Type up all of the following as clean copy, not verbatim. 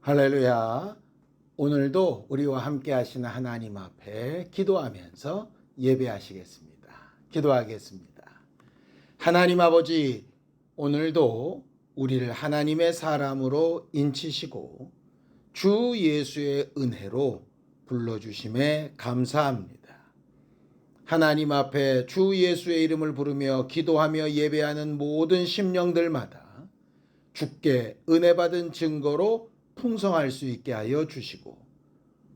할렐루야. 오늘도 우리와 함께 하시는 하나님 앞에 기도하면서 예배하시겠습니다. 기도하겠습니다. 하나님 아버지, 오늘도 우리를 하나님의 사람으로 인치시고 주 예수의 은혜로 불러주심에 감사합니다. 하나님 앞에 주 예수의 이름을 부르며 기도하며 예배하는 모든 심령들마다 주께 은혜 받은 증거로 풍성할 수 있게 하여 주시고,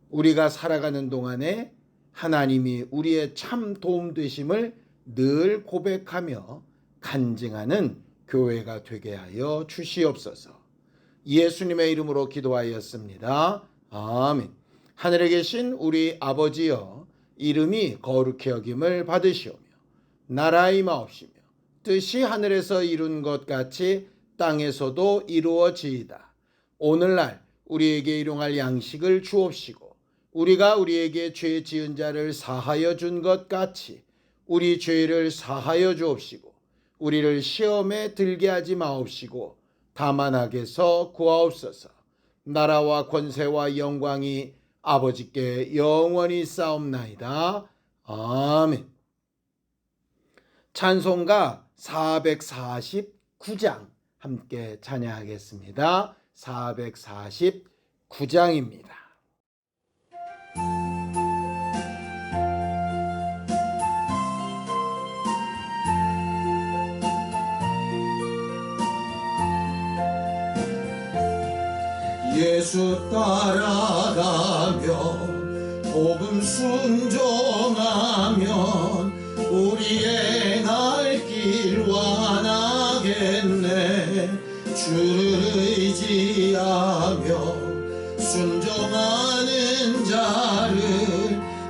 우리가 살아가는 동안에 하나님이 우리의 참 도움 되심을 늘 고백하며 간증하는 교회가 되게 하여 주시옵소서. 예수님의 이름으로 기도하였습니다. 아멘. 하늘에 계신 우리 아버지여, 이름이 거룩히 여김을 받으시오며 나라의 임하옵시며 뜻이 하늘에서 이룬 것 같이 땅에서도 이루어지이다. 오늘날 우리에게 일용할 양식을 주옵시고, 우리가 우리에게 죄 지은 자를 사하여 준 것 같이 우리 죄를 사하여 주옵시고, 우리를 시험에 들게 하지 마옵시고 다만 악에서 구하옵소서. 나라와 권세와 영광이 아버지께 영원히 싸움나이다. 아멘. 찬송가 449장 함께 찬양하겠습니다. 449장입니다. 예수 따라가며 복음 순종하면 우리의 갈 길 완하겠네. 주를 의지하며 순종하는 자를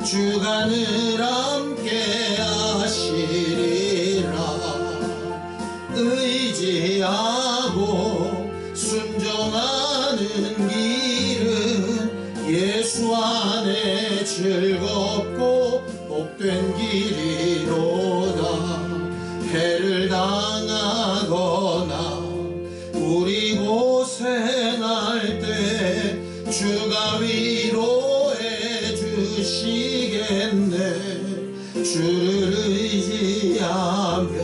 주가 늘 함께 하시리라. 의지하고 순종하는 길은 예수 안에 즐겁고 복된 길이로다. 해를 당하거나 우리 고생할 때 주가 위로해 주시겠네. 주를 의지하며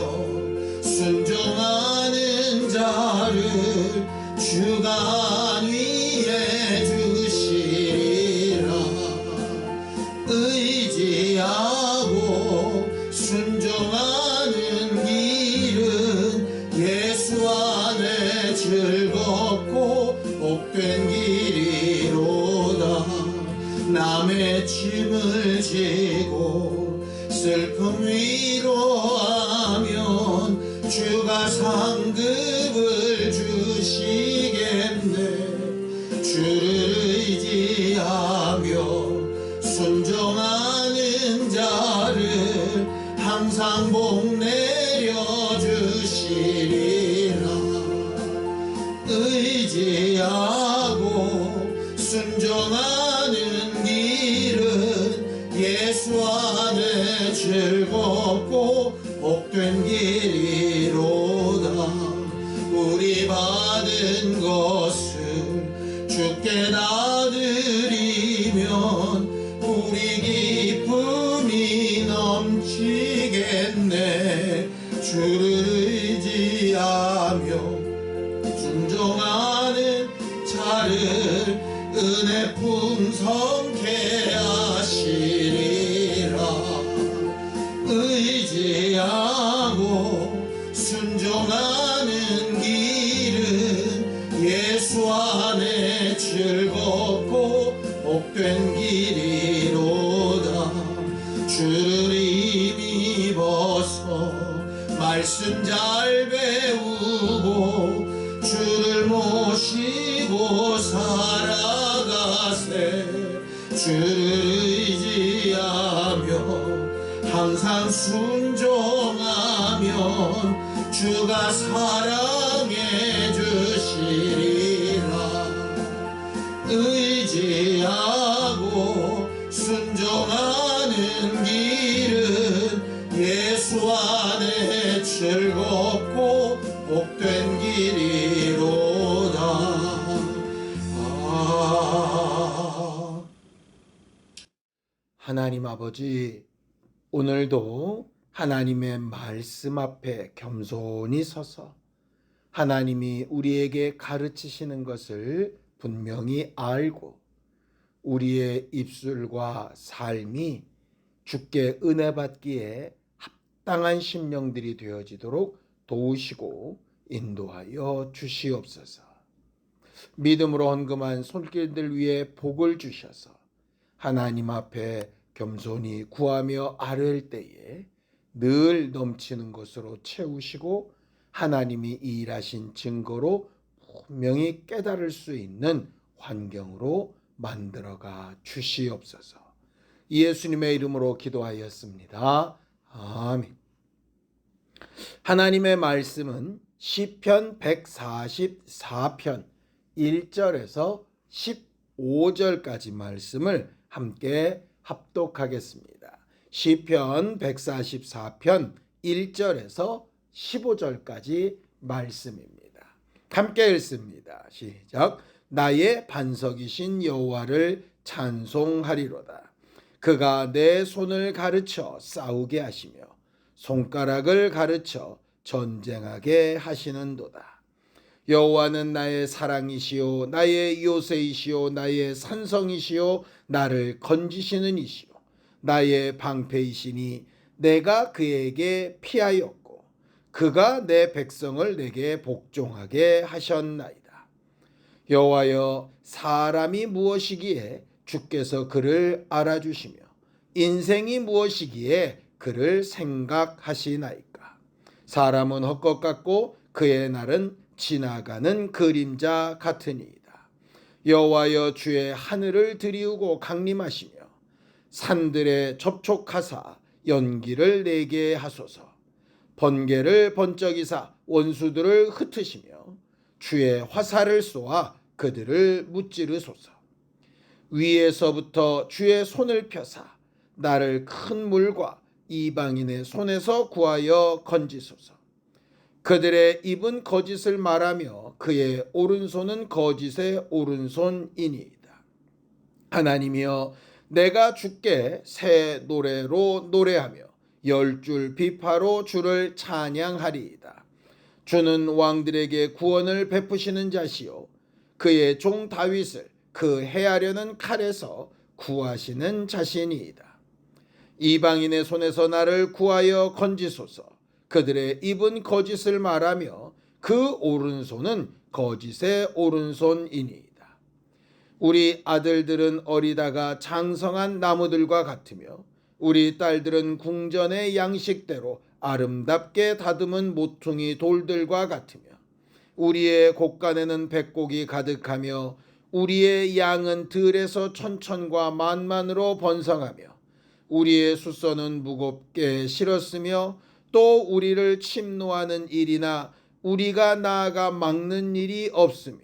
순종하는 자를 주가 안위해 주시리라. 의지하고 순종하는 길은 예수 안에 즐겁고 복된 길이로다. 남의 짐을 지고 슬픔 위로하면 주가 상급을 주시겠네. 주를 의지하며 순종하는 자를 항상 복 내려주시리라. 의지하고 순종하는 길은 예수 안에 즐겁고 복된 길이로다. 우리 받은 것을 주께 다 드리면 우리 기쁨이 넘치겠네. 주를 의지하며 순종하는 자를 은혜 풍성케 하시리라. 의지하고 순종하는 길은 예수 안에 즐겁고 복된 길이로다. 주를 힘입어서 말씀 잘 배우고 주를 모시고 살아가세. 주를 의지하며 항상 순종하면 주가 사랑해 주시리라. 의지하고 순종하는 길은 예수 안에 즐겁고 복된 길이로다. 하나님 아버지, 오늘도 하나님의 말씀 앞에 겸손히 서서 하나님이 우리에게 가르치시는 것을 분명히 알고 우리의 입술과 삶이 주께 은혜 받기에 합당한 심령들이 되어지도록 도우시고 인도하여 주시옵소서. 믿음으로 헌금한 손길들 위에 복을 주셔서 하나님 앞에 겸손히 구하며 아뢰을 때에 늘 넘치는 것으로 채우시고 하나님이 일하신 증거로 분명히 깨달을 수 있는 환경으로 만들어가 주시옵소서. 예수님의 이름으로 기도하였습니다. 아멘. 하나님의 말씀은 시편 144편 1절에서 15절까지 말씀을 함께 합독하겠습니다. 시편 144편 1절에서 15절까지 말씀입니다. 함께 읽습니다. 시작. 나의 반석이신 여호와를 찬송하리로다. 그가 내 손을 가르쳐 싸우게 하시며 손가락을 가르쳐 전쟁하게 하시는도다. 여호와는 나의 사랑이시요 나의 요새이시요 나의 산성이시요 나를 건지시는 이시요 나의 방패이시니 내가 그에게 피하였고 그가 내 백성을 내게 복종하게 하셨나이다. 여호와여, 사람이 무엇이기에 주께서 그를 알아주시며 인생이 무엇이기에 그를 생각하시나이까. 사람은 헛것 같고 그의 날은 지나가는 그림자 같으니이다. 여호와여, 주의 하늘을 들이우고 강림하시며 산들에 접촉하사 연기를 내게 하소서. 번개를 번쩍이사 원수들을 흩으시며 주의 화살을 쏘아 그들을 무찌르소서. 위에서부터 주의 손을 펴사 나를 큰 물과 이방인의 손에서 구하여 건지소서. 그들의 입은 거짓을 말하며 그의 오른손은 거짓의 오른손이니이다. 하나님이여, 내가 주께 새 노래로 노래하며 10줄 비파로 주를 찬양하리이다. 주는 왕들에게 구원을 베푸시는 자시요 그의 종 다윗을 그 해하려는 칼에서 구하시는 자신이이다. 이방인의 손에서 나를 구하여 건지소서. 그들의 입은 거짓을 말하며 그 오른손은 거짓의 오른손이니이다. 우리 아들들은 어리다가 장성한 나무들과 같으며 우리 딸들은 궁전의 양식대로 아름답게 다듬은 모퉁이 돌들과 같으며 우리의 곳간에는 백곡이 가득하며 우리의 양은 들에서 천천과 만만으로 번성하며 우리의 수소는 무겁게 실었으며 또 우리를 침노하는 일이나 우리가 나아가 막는 일이 없으며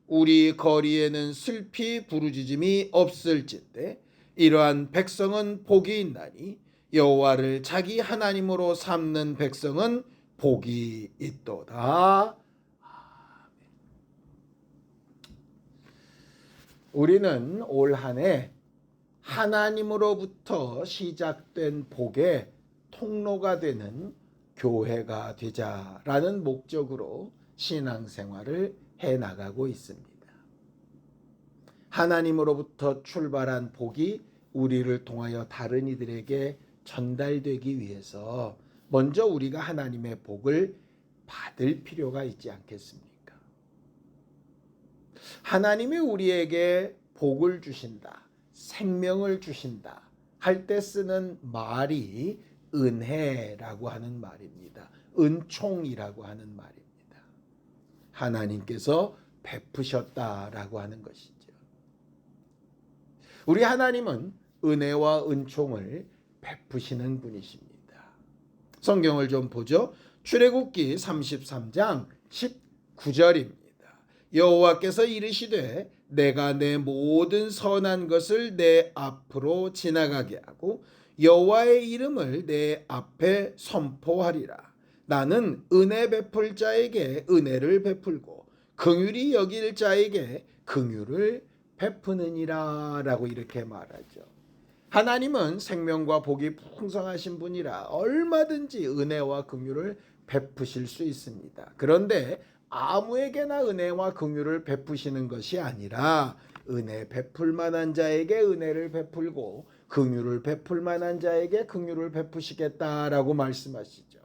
우리 거리에는 슬피 부르짖음이 없을진데 이러한 백성은 복이 있나니 여호와를 자기 하나님으로 삼는 백성은 복이 있도다. 우리는 올 한 해 하나님으로부터 시작된 복의 통로가 되는 교회가 되자라는 목적으로 신앙생활을 해나가고 있습니다. 하나님으로부터 출발한 복이 우리를 통하여 다른 이들에게 전달되기 위해서 먼저 우리가 하나님의 복을 받을 필요가 있지 않겠습니까? 하나님이 우리에게 복을 주신다, 생명을 주신다 할 때 쓰는 말이 은혜라고 하는 말입니다. 은총이라고 하는 말입니다. 하나님께서 베푸셨다라고 하는 것이죠. 우리 하나님은 은혜와 은총을 베푸시는 분이십니다. 성경을 좀 보죠. 출애굽기 33장 19절입니다. 여호와께서 이르시되 내가 내 모든 선한 것을 내 앞으로 지나가게 하고 여호와의 이름을 내 앞에 선포하리라. 나는 은혜 베풀 자에게 은혜를 베풀고 긍휼히 여길 자에게 긍휼을 베푸느니라 라고 이렇게 말하죠. 하나님은 생명과 복이 풍성하신 분이라 얼마든지 은혜와 긍휼을 베푸실 수 있습니다. 그런데 아무에게나 은혜와 긍휼을 베푸시는 것이 아니라 은혜 베풀 만한 자에게 은혜를 베풀고 긍휼을 베풀 만한 자에게 긍휼을 베푸시겠다라고 말씀하시죠.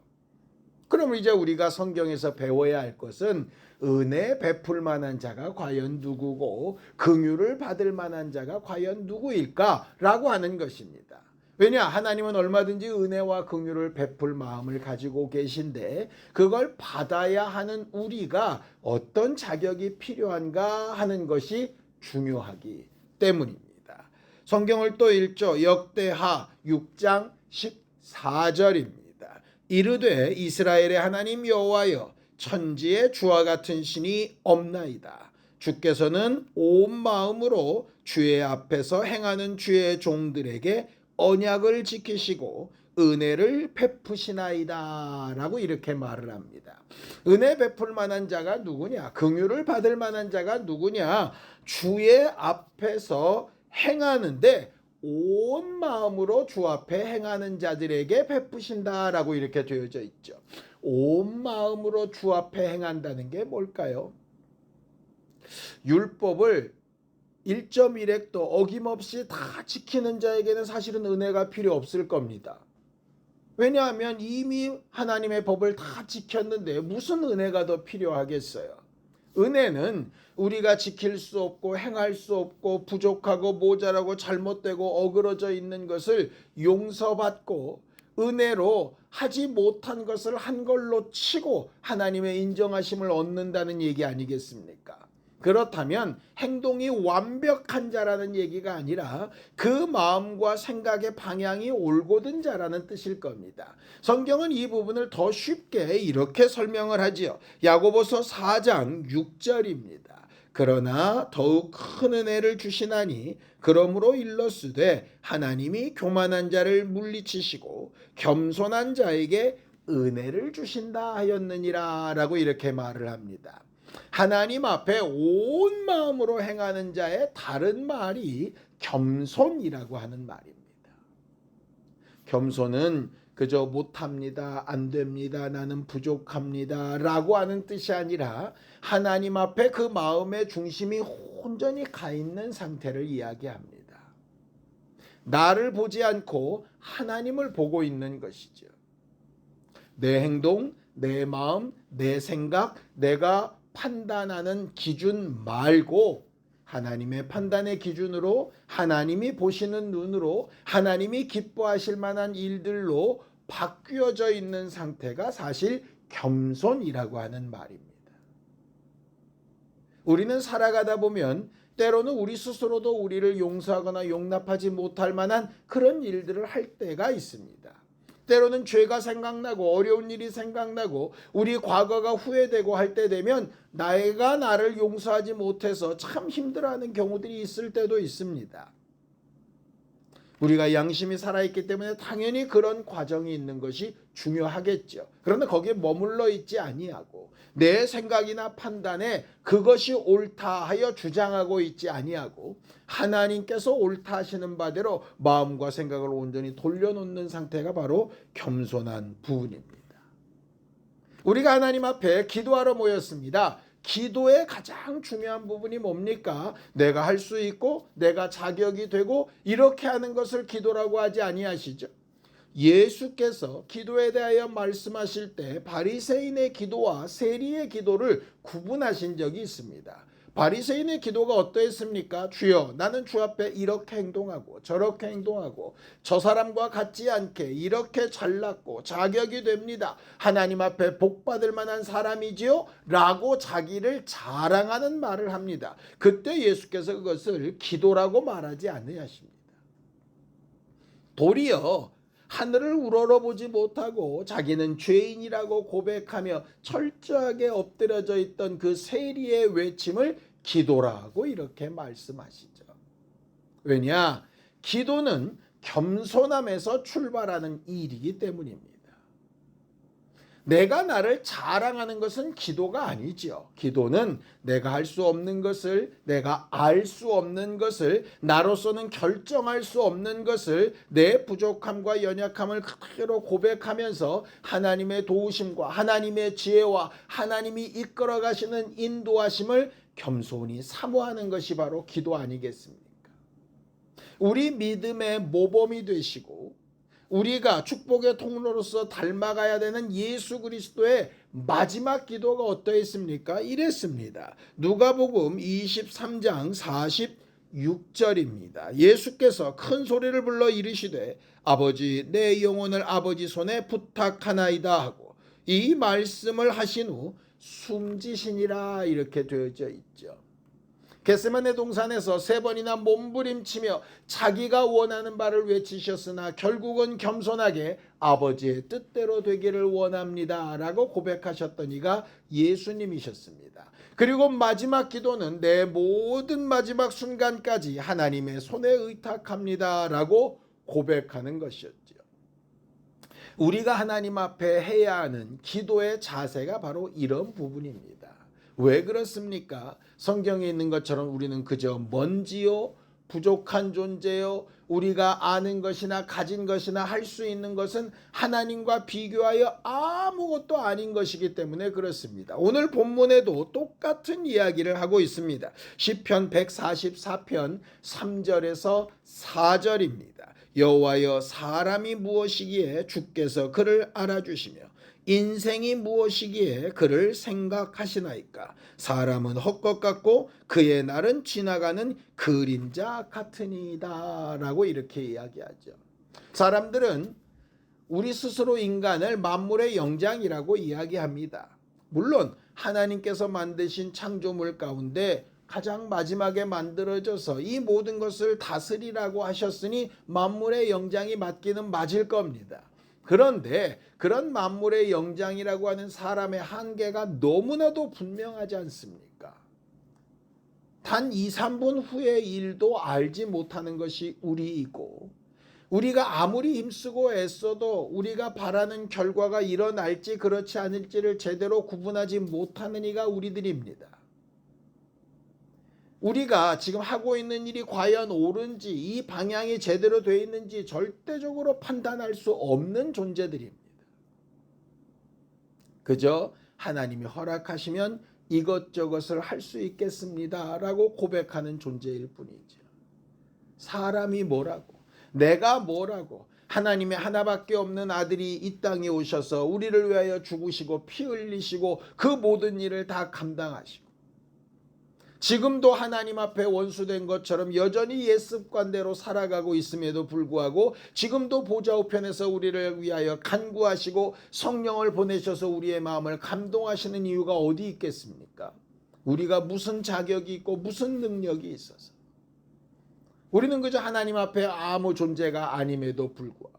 그럼 이제 우리가 성경에서 배워야 할 것은 은혜 베풀 만한 자가 과연 누구고 긍휼을 받을 만한 자가 과연 누구일까라고 하는 것입니다. 왜냐? 하나님은 얼마든지 은혜와 긍휼을 베풀 마음을 가지고 계신데 그걸 받아야 하는 우리가 어떤 자격이 필요한가 하는 것이 중요하기 때문입니다. 성경을 또 읽죠. 역대하 6장 14절입니다. 이르되 이스라엘의 하나님 여호와여 천지에 주와 같은 신이 없나이다. 주께서는 온 마음으로 주의 앞에서 행하는 주의 종들에게 언약을 지키시고 은혜를 베푸시나이다 라고 이렇게 말을 합니다. 은혜 베풀 만한 자가 누구냐? 긍휼을 받을 만한 자가 누구냐? 주의 앞에서 행하는데 온 마음으로 주 앞에 행하는 자들에게 베푸신다라고 이렇게 되어져 있죠. 온 마음으로 주 앞에 행한다는 게 뭘까요? 율법을 1.1획도 어김없이 다 지키는 자에게는 사실은 은혜가 필요 없을 겁니다. 왜냐하면 이미 하나님의 법을 다 지켰는데 무슨 은혜가 더 필요하겠어요? 은혜는 우리가 지킬 수 없고 행할 수 없고 부족하고 모자라고 잘못되고 어그러져 있는 것을 용서받고 은혜로 하지 못한 것을 한 걸로 치고 하나님의 인정하심을 얻는다는 얘기 아니겠습니까? 그렇다면 행동이 완벽한 자라는 얘기가 아니라 그 마음과 생각의 방향이 올곧은 자라는 뜻일 겁니다. 성경은 이 부분을 더 쉽게 이렇게 설명을 하지요. 야고보서 4장 6절입니다. 그러나 더욱 큰 은혜를 주시나니 그러므로 일렀으되 하나님이 교만한 자를 물리치시고 겸손한 자에게 은혜를 주신다 하였느니라 라고 이렇게 말을 합니다. 하나님 앞에 온 마음으로 행하는 자의 다른 말이 겸손이라고 하는 말입니다. 겸손은 그저 못합니다, 안 됩니다, 나는 부족합니다 라고 하는 뜻이 아니라 하나님 앞에 그 마음의 중심이 온전히 가 있는 상태를 이야기합니다. 나를 보지 않고 하나님을 보고 있는 것이죠. 내 행동, 내 마음, 내 생각, 내가 판단하는 기준 말고 하나님의 판단의 기준으로 하나님이 보시는 눈으로 하나님이 기뻐하실 만한 일들로 바뀌어져 있는 상태가 사실 겸손이라고 하는 말입니다. 우리는 살아가다 보면 때로는 우리 스스로도 우리를 용서하거나 용납하지 못할 만한 그런 일들을 할 때가 있습니다. 때로는 죄가 생각나고 어려운 일이 생각나고 우리 과거가 후회되고 할 때 되면 내가 나를 용서하지 못해서 참 힘들어하는 경우들이 있을 때도 있습니다. 우리가 양심이 살아있기 때문에 당연히 그런 과정이 있는 것이 중요하겠죠. 그런데 거기에 머물러 있지 아니하고 내 생각이나 판단에 그것이 옳다 하여 주장하고 있지 아니하고 하나님께서 옳다 하시는 바대로 마음과 생각을 온전히 돌려놓는 상태가 바로 겸손한 부분입니다. 우리가 하나님 앞에 기도하러 모였습니다. 기도의 가장 중요한 부분이 뭡니까? 내가 할 수 있고 내가 자격이 되고 이렇게 하는 것을 기도라고 하지 아니하시죠? 예수께서 기도에 대하여 말씀하실 때 바리새인의 기도와 세리의 기도를 구분하신 적이 있습니다. 바리새인의 기도가 어떠했습니까? 주여, 나는 주 앞에 이렇게 행동하고 저렇게 행동하고 저 사람과 같지 않게 이렇게 잘났고 자격이 됩니다. 하나님 앞에 복 받을 만한 사람이지요? 라고 자기를 자랑하는 말을 합니다. 그때 예수께서 그것을 기도라고 말하지 않으십니다. 도리어 하늘을 우러러보지 못하고 자기는 죄인이라고 고백하며 철저하게 엎드려져 있던 그 세리의 외침을 기도라고 이렇게 말씀하시죠. 왜냐? 기도는 겸손함에서 출발하는 일이기 때문입니다. 내가 나를 자랑하는 것은 기도가 아니지요. 기도는 내가 할 수 없는 것을, 내가 알 수 없는 것을, 나로서는 결정할 수 없는 것을, 내 부족함과 연약함을 그대로 고백하면서 하나님의 도우심과 하나님의 지혜와 하나님이 이끌어 가시는 인도하심을 겸손히 사모하는 것이 바로 기도 아니겠습니까? 우리 믿음의 모범이 되시고 우리가 축복의 통로로서 닮아가야 되는 예수 그리스도의 마지막 기도가 어떠했습니까? 이랬습니다. 누가복음 23장 46절입니다. 예수께서 큰 소리를 불러 이르시되 아버지 내 영혼을 아버지 손에 부탁하나이다 하고 이 말씀을 하신 후 숨지시니라 이렇게 되어져 있죠. 겟세마네 동산에서 3번이나 몸부림치며 자기가 원하는 바를 외치셨으나 결국은 겸손하게 아버지의 뜻대로 되기를 원합니다 라고 고백하셨던 이가 예수님이셨습니다. 그리고 마지막 기도는 내 모든 마지막 순간까지 하나님의 손에 의탁합니다 라고 고백하는 것이었죠. 우리가 하나님 앞에 해야 하는 기도의 자세가 바로 이런 부분입니다. 왜 그렇습니까? 성경에 있는 것처럼 우리는 그저 먼지요, 부족한 존재요, 우리가 아는 것이나 가진 것이나 할 수 있는 것은 하나님과 비교하여 아무것도 아닌 것이기 때문에 그렇습니다. 오늘 본문에도 똑같은 이야기를 하고 있습니다. 시편 144편 3절에서 4절입니다. 여호와여 사람이 무엇이기에 주께서 그를 알아주시며 인생이 무엇이기에 그를 생각하시나이까. 사람은 헛것 같고 그의 날은 지나가는 그림자 같으니이다 라고 이렇게 이야기하죠. 사람들은 우리 스스로 인간을 만물의 영장이라고 이야기합니다. 물론 하나님께서 만드신 창조물 가운데 가장 마지막에 만들어져서 이 모든 것을 다스리라고 하셨으니 만물의 영장이 맞기는 맞을 겁니다. 그런데 그런 만물의 영장이라고 하는 사람의 한계가 너무나도 분명하지 않습니까? 단 2, 3분 후의 일도 알지 못하는 것이 우리이고 우리가 아무리 힘쓰고 애써도 우리가 바라는 결과가 일어날지 그렇지 않을지를 제대로 구분하지 못하는 이가 우리들입니다. 우리가 지금 하고 있는 일이 과연 옳은지 이 방향이 제대로 되어 있는지 절대적으로 판단할 수 없는 존재들입니다. 그저 하나님이 허락하시면 이것저것을 할 수 있겠습니다 라고 고백하는 존재일 뿐이죠. 사람이 뭐라고 내가 뭐라고 하나님의 하나밖에 없는 아들이 이 땅에 오셔서 우리를 위하여 죽으시고 피 흘리시고 그 모든 일을 다 감당하시고 지금도 하나님 앞에 원수된 것처럼 여전히 옛 습관대로 살아가고 있음에도 불구하고 지금도 보좌 우편에서 우리를 위하여 간구하시고 성령을 보내셔서 우리의 마음을 감동하시는 이유가 어디 있겠습니까? 우리가 무슨 자격이 있고 무슨 능력이 있어서 우리는 그저 하나님 앞에 아무 존재가 아님에도 불구하고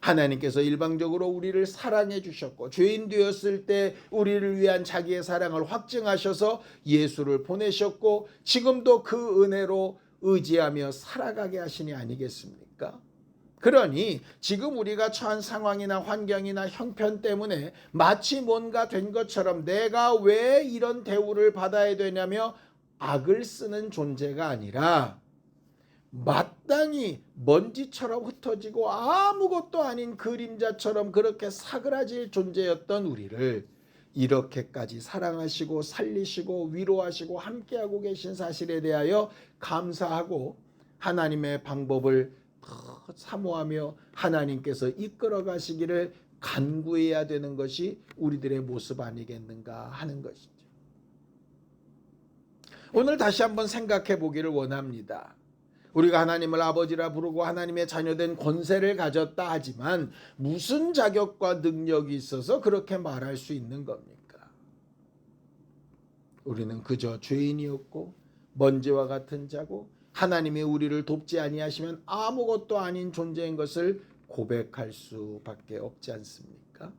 하나님께서 일방적으로 우리를 사랑해 주셨고 죄인 되었을 때 우리를 위한 자기의 사랑을 확증하셔서 예수를 보내셨고 지금도 그 은혜로 의지하며 살아가게 하시니 아니겠습니까? 그러니 지금 우리가 처한 상황이나 환경이나 형편 때문에 마치 뭔가 된 것처럼 내가 왜 이런 대우를 받아야 되냐며 악을 쓰는 존재가 아니라 마땅히 먼지처럼 흩어지고 아무것도 아닌 그림자처럼 그렇게 사그라질 존재였던 우리를 이렇게까지 사랑하시고 살리시고 위로하시고 함께하고 계신 사실에 대하여 감사하고 하나님의 방법을 더 사모하며 하나님께서 이끌어 가시기를 간구해야 되는 것이 우리들의 모습 아니겠는가 하는 것이죠. 오늘 다시 한번 생각해 보기를 원합니다. 우리가 하나님을 아버지라 부르고 하나님의 자녀된 권세를 가졌다 하지만 무슨 자격과 능력이 있어서 그렇게 말할 수 있는 겁니까? 우리는 그저 죄인이었고 먼지와 같은 자고 하나님이 우리를 돕지 아니하시면 아무것도 아닌 존재인 것을 고백할 수밖에 없지 않습니까?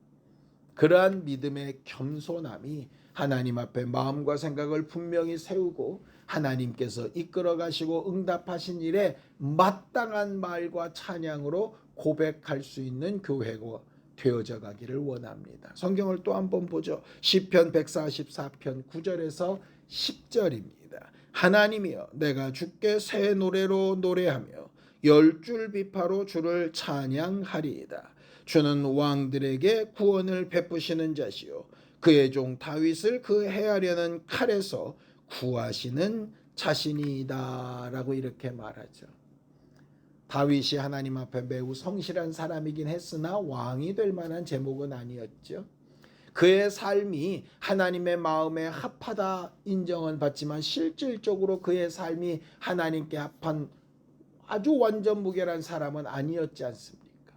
그러한 믿음의 겸손함이 하나님 앞에 마음과 생각을 분명히 세우고 하나님께서 이끌어 가시고 응답하신 일에 마땅한 말과 찬양으로 고백할 수 있는 교회가 되어져 가기를 원합니다. 성경을 또 한번 보죠. 시편 144편 9절에서 10절입니다. 하나님이여 내가 주께 새 노래로 노래하며 열줄 비파로 주를 찬양하리이다. 주는 왕들에게 구원을 베푸시는 자시요 그의 종 다윗을 그 해하려는 칼에서 구하시는 자신이다 라고 이렇게 말하죠. 다윗이 하나님 앞에 매우 성실한 사람이긴 했으나 왕이 될 만한 제목은 아니었죠. 그의 삶이 하나님의 마음에 합하다 인정은 받지만 실질적으로 그의 삶이 하나님께 합한 아주 완전무결한 사람은 아니었지 않습니까?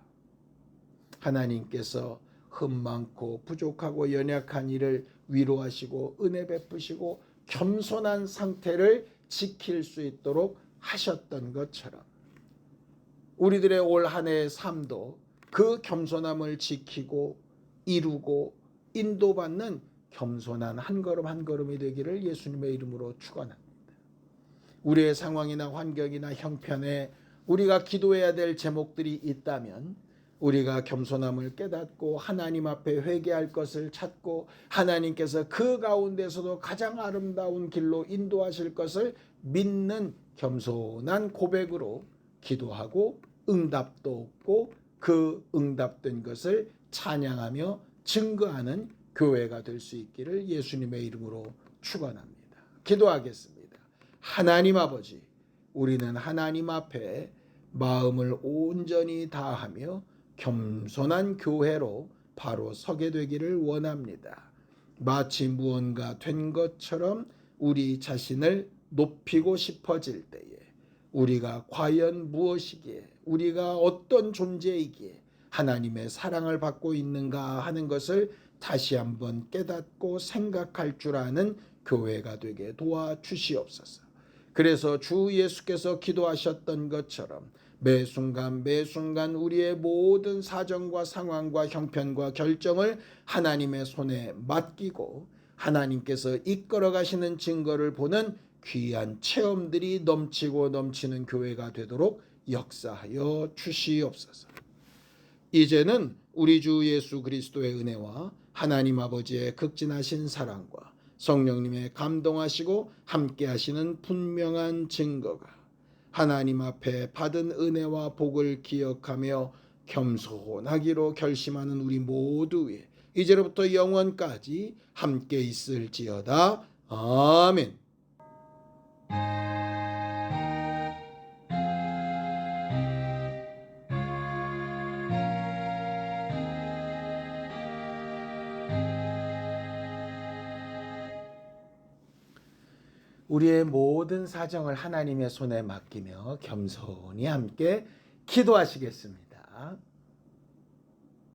하나님께서 흠 많고 부족하고 연약한 이를 위로하시고 은혜 베푸시고 겸손한 상태를 지킬 수 있도록 하셨던 것처럼 우리들의 올 한 해의 삶도 그 겸손함을 지키고 이루고 인도받는 겸손한 한 걸음 한 걸음이 되기를 예수님의 이름으로 축원합니다. 우리의 상황이나 환경이나 형편에 우리가 기도해야 될 제목들이 있다면 우리가 겸손함을 깨닫고 하나님 앞에 회개할 것을 찾고 하나님께서 그 가운데서도 가장 아름다운 길로 인도하실 것을 믿는 겸손한 고백으로 기도하고 응답도 얻고 그 응답된 것을 찬양하며 증거하는 교회가 될 수 있기를 예수님의 이름으로 축원합니다. 기도하겠습니다. 하나님 아버지, 우리는 하나님 앞에 마음을 온전히 다하며 겸손한 교회로 바로 서게 되기를 원합니다. 마치 무언가 된 것처럼 우리 자신을 높이고 싶어질 때에 우리가 과연 무엇이기에 우리가 어떤 존재이기에 하나님의 사랑을 받고 있는가 하는 것을 다시 한번 깨닫고 생각할 줄 아는 교회가 되게 도와주시옵소서. 그래서 주 예수께서 기도하셨던 것처럼 매 순간 우리의 모든 사정과 상황과 형편과 결정을 하나님의 손에 맡기고 하나님께서 이끌어 가시는 증거를 보는 귀한 체험들이 넘치고 넘치는 교회가 되도록 역사하여 주시옵소서. 이제는 우리 주 예수 그리스도의 은혜와 하나님 아버지의 극진하신 사랑과 성령님의 감동하시고 함께하시는 분명한 증거가 하나님 앞에 받은 은혜와 복을 기억하며 겸손하기로 결심하는 우리 모두의 이제로부터 영원까지 함께 있을지어다. 아멘. 우리의 모든 사정을 하나님의 손에 맡기며 겸손히 함께 기도하시겠습니다.